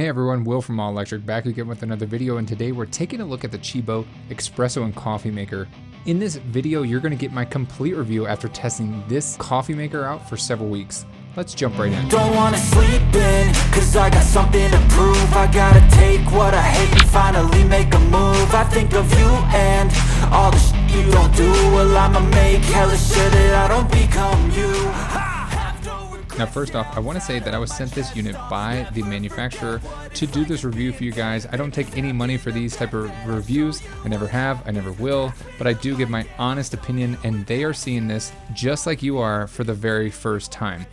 Hey everyone, Will from All Electric back again with another video, and today we're taking a look at the Tchibo Espresso and Coffee Maker. In this video, you're going to get my complete review after testing this coffee maker out for several weeks. Let's jump right in. Don't wanna sleep in, cause I got something to prove. I gotta take what I hate and finally make a move. I think of you and all the shit you don't do. Well, I'ma make hella sure that I don't become you. Now first off, I want to say that I was sent this unit by the manufacturer to do this review for you guys. I don't take any money for these type of reviews. I never have, I never will, but I do give my honest opinion, and they are seeing this just like you are for the very first time.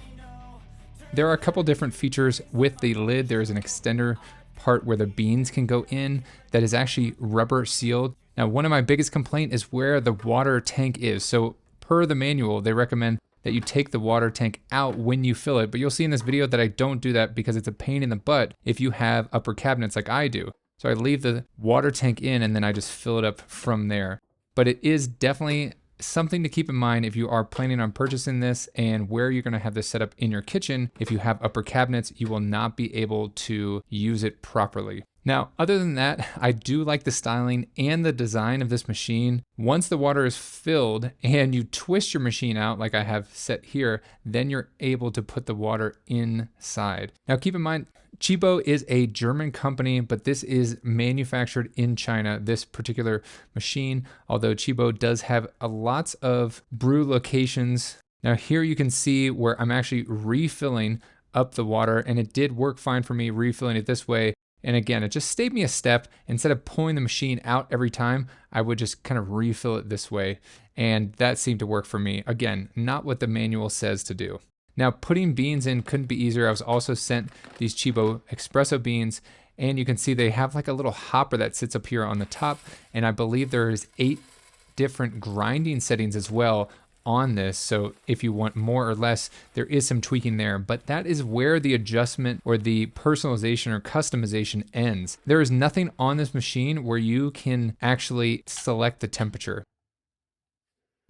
There are a couple different features with the lid. There is an extender part where the beans can go in that is actually rubber sealed. Now, one of my biggest complaint is where the water tank is. So per the manual, they recommend that you take the water tank out when you fill it, but you'll see in this video that I don't do that because it's a pain in the butt if you have upper cabinets like I do. So I leave the water tank in and then I just fill it up from there. But it is definitely something to keep in mind if you are planning on purchasing this and where you're going to have this set up in your kitchen. If you have upper cabinets, you will not be able to use it properly. Now, other than that, I do like the styling and the design of this machine. Once the water is filled and you twist your machine out like I have set here, then you're able to put the water inside. Now, keep in mind, Tchibo is a German company, but this is manufactured in China, this particular machine, although Tchibo does have lots of brew locations. Now here you can see where I'm actually refilling up the water, and it did work fine for me refilling it this way. And again, it just saved me a step. Instead of pulling the machine out every time, I would just kind of refill it this way. And that seemed to work for me. Again, not what the manual says to do. Now, putting beans in couldn't be easier. I was also sent these Tchibo Espresso beans, and you can see they have like a little hopper that sits up here on the top. And I believe there's 8 different grinding settings as well on this, so if you want more or less, there is some tweaking there, but that is where the adjustment or the personalization or customization ends. There is nothing on this machine where you can actually select the temperature.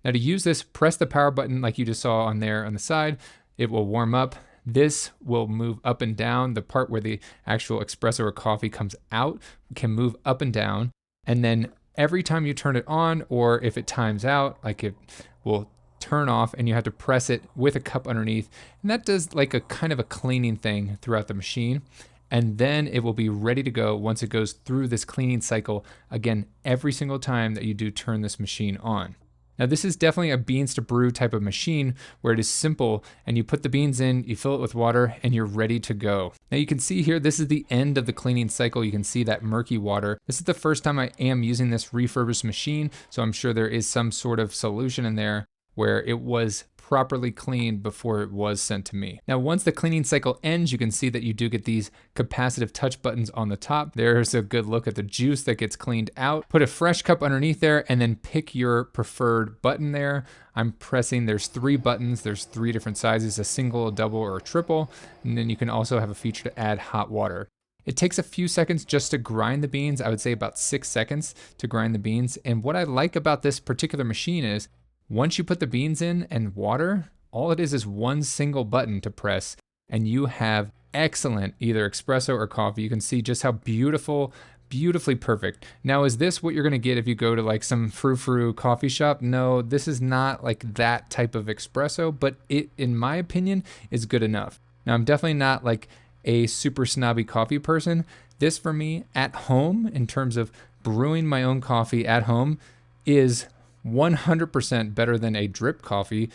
Now to use this, press the power button like you just saw on there on the side. It will warm up. This will move up and down. The part where the actual espresso or coffee comes out can move up and down, and then every time you turn it on, or if it times out, like it will turn off and you have to press it with a cup underneath, and that does like a kind of a cleaning thing throughout the machine, and then it will be ready to go once it goes through this cleaning cycle again every single time that you do turn this machine on. Now this is definitely a beans to brew type of machine where it is simple and you put the beans in, you fill it with water, and you're ready to go. Now you can see here, this is the end of the cleaning cycle. You can see that murky water. This is the first time I am using this refurbished machine, so I'm sure there is some sort of solution in there where it was properly cleaned before it was sent to me. Now, once the cleaning cycle ends, you can see that you do get these capacitive touch buttons on the top. There's a good look at the juice that gets cleaned out. Put a fresh cup underneath there and then pick your preferred button there. I'm pressing, there's 3 buttons. There's 3 different sizes, a single, a double, or a triple. And then you can also have a feature to add hot water. It takes a few seconds just to grind the beans. I would say about 6 seconds to grind the beans. And what I like about this particular machine is once you put the beans in and water, all it is one single button to press, and you have excellent either espresso or coffee. You can see just how beautifully perfect. Now, is this what you're gonna get if you go to like some frou-frou coffee shop? No, this is not like that type of espresso, but it, in my opinion, is good enough. Now, I'm definitely not like a super snobby coffee person. This for me at home, in terms of brewing my own coffee at home, is 100% better than a drip coffee,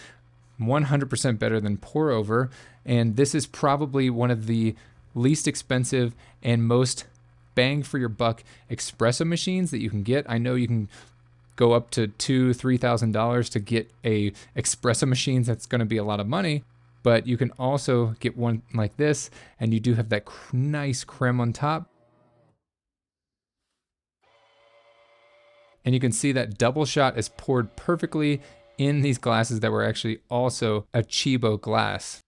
100% better than pour over, and this is probably one of the least expensive and most bang for your buck espresso machines that you can get. I know you can go up to $2,000-$3,000 to get a espresso machine. That's going to be a lot of money, but you can also get one like this, and you do have that nice creme on top. And you can see that double shot is poured perfectly in these glasses that were actually also a Tchibo glass.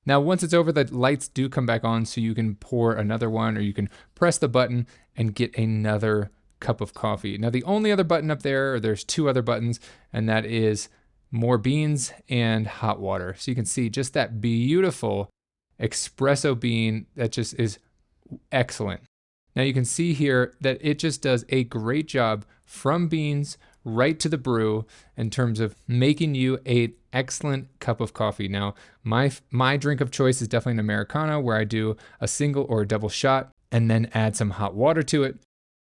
Now, once it's over, the lights do come back on, so you can pour another one, or you can press the button and get another cup of coffee. Now, the only other button up there, or there's 2 other buttons, and that is more beans and hot water. So you can see just that beautiful espresso bean that just is excellent. Now you can see here that it just does a great job from beans right to the brew in terms of making you an excellent cup of coffee. Now, my drink of choice is definitely an Americano, where I do a single or a double shot and then add some hot water to it.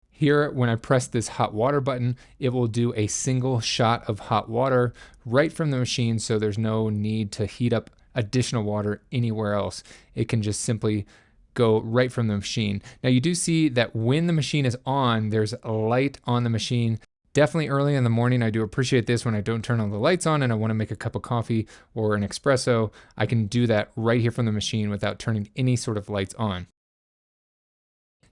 Here, when I press this hot water button, it will do a single shot of hot water right from the machine, so there's no need to heat up additional water anywhere else. It can just simply go right from the machine. Now you do see that when the machine is on, there's a light on the machine. Definitely early in the morning, I do appreciate this when I don't turn all the lights on and I want to make a cup of coffee or an espresso. I can do that right here from the machine without turning any sort of lights on.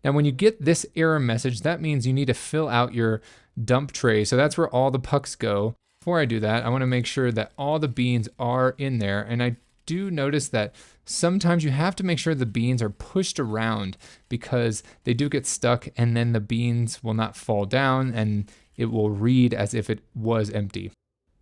Now, when you get this error message, that means you need to fill out your dump tray. So that's where all the pucks go. Before I do that, I want to make sure that all the beans are in there. And I do notice that sometimes you have to make sure the beans are pushed around because they do get stuck and then the beans will not fall down and it will read as if it was empty.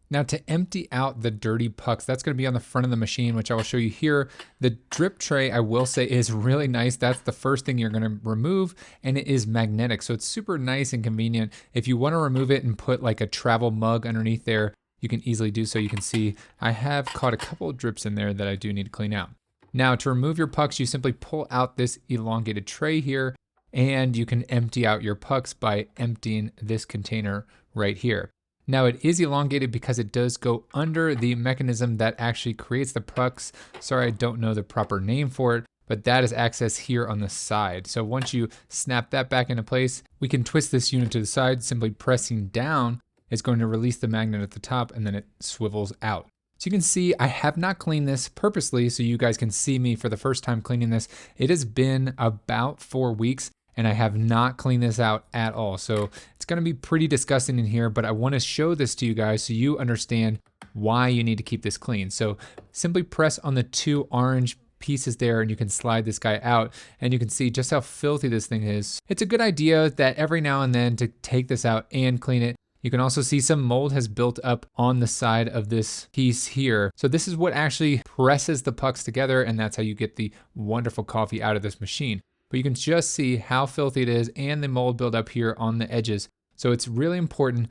Now to empty out the dirty pucks, that's going to be on the front of the machine, which I will show you here. The drip tray, I will say, is really nice. That's the first thing you're going to remove, and it is magnetic. So it's super nice and convenient. If you want to remove it and put like a travel mug underneath there, you can easily do so. You can see I have caught a couple of drips in there that I do need to clean out. Now to remove your pucks, you simply pull out this elongated tray here, and you can empty out your pucks by emptying this container right here. Now it is elongated because it does go under the mechanism that actually creates the pucks. Sorry, I don't know the proper name for it, but that is accessed here on the side. So once you snap that back into place, we can twist this unit to the side. Simply pressing down is going to release the magnet at the top, and then it swivels out. So you can see I have not cleaned this purposely so you guys can see me for the first time cleaning this. It has been about 4 weeks and I have not cleaned this out at all. So it's gonna be pretty disgusting in here, but I wanna show this to you guys so you understand why you need to keep this clean. So simply press on the 2 orange pieces there and you can slide this guy out and you can see just how filthy this thing is. It's a good idea that every now and then to take this out and clean it. You can also see some mold has built up on the side of this piece here. So this is what actually presses the pucks together, and that's how you get the wonderful coffee out of this machine. But you can just see how filthy it is and the mold buildup here on the edges. So it's really important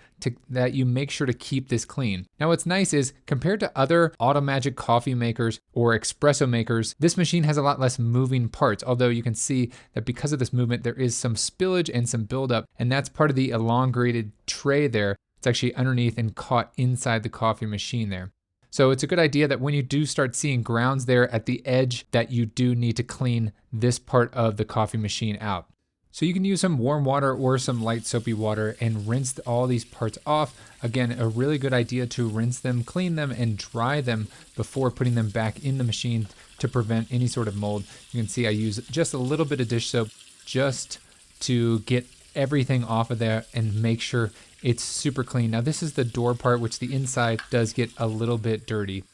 that you make sure to keep this clean. Now what's nice is compared to other automatic coffee makers or espresso makers, this machine has a lot less moving parts, although you can see that because of this movement, there is some spillage and some buildup, and that's part of the elongated tray there. It's actually underneath and caught inside the coffee machine there. So it's a good idea that when you do start seeing grounds there at the edge, that you do need to clean this part of the coffee machine out. So you can use some warm water or some light soapy water and rinse all these parts off. Again, a really good idea to rinse them, clean them, and dry them before putting them back in the machine to prevent any sort of mold. You can see I use just a little bit of dish soap just to get everything off of there and make sure it's super clean. Now this is the door part, which the inside does get a little bit dirty.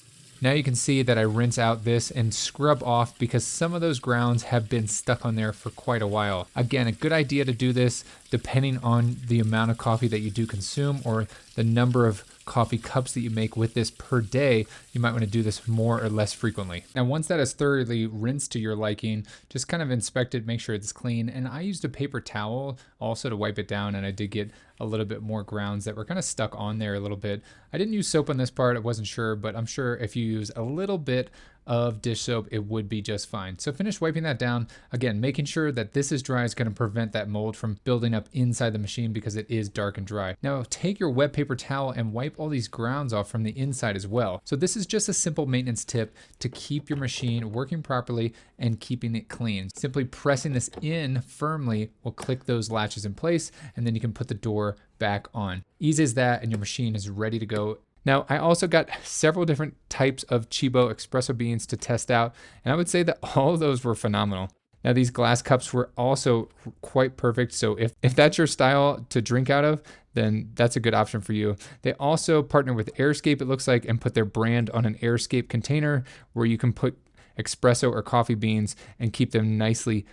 Now you can see that I rinse out this and scrub off because some of those grounds have been stuck on there for quite a while. Again, a good idea to do this depending on the amount of coffee that you do consume or the number of coffee cups that you make with this per day. You might want to do this more or less frequently. Now, once that is thoroughly rinsed to your liking, just kind of inspect it, make sure it's clean. And I used a paper towel also to wipe it down, and I did get a little bit more grounds that were kind of stuck on there a little bit. I didn't use soap on this part, I wasn't sure, but I'm sure if you use a little bit of dish soap, it would be just fine. So finish wiping that down. Again, making sure that this is dry is going to prevent that mold from building up inside the machine because it is dark and dry. Now take your wet paper towel and wipe all these grounds off from the inside as well. So this is just a simple maintenance tip to keep your machine working properly and keeping it clean. Simply pressing this in firmly will click those latches in place, and then you can put the door back on. Easy as that, and your machine is ready to go. Now, I also got several different types of Tchibo Espresso beans to test out, and I would say that all of those were phenomenal. Now, these glass cups were also quite perfect, so if that's your style to drink out of, then that's a good option for you. They also partner with Airscape, it looks like, and put their brand on an Airscape container where you can put espresso or coffee beans and keep them nicely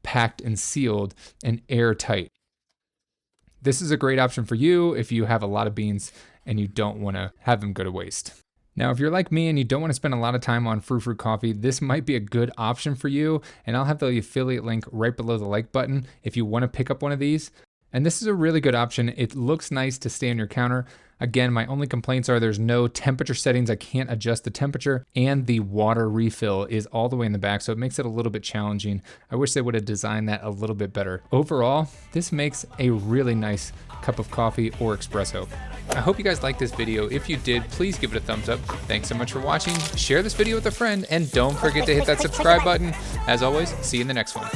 packed and sealed and airtight. This is a great option for you if you have a lot of beans and you don't want to have them go to waste. Now, if you're like me and you don't want to spend a lot of time on frou-frou coffee, this might be a good option for you. And I'll have the affiliate link right below the like button if you want to pick up one of these. And this is a really good option. It looks nice to stay on your counter. Again, my only complaints are there's no temperature settings. I can't adjust the temperature, and the water refill is all the way in the back, so it makes it a little bit challenging. I wish they would have designed that a little bit better. Overall, this makes a really nice cup of coffee or espresso. I hope you guys liked this video. If you did, please give it a thumbs up. Thanks so much for watching. Share this video with a friend, and don't forget to hit that subscribe button. As always, see you in the next one.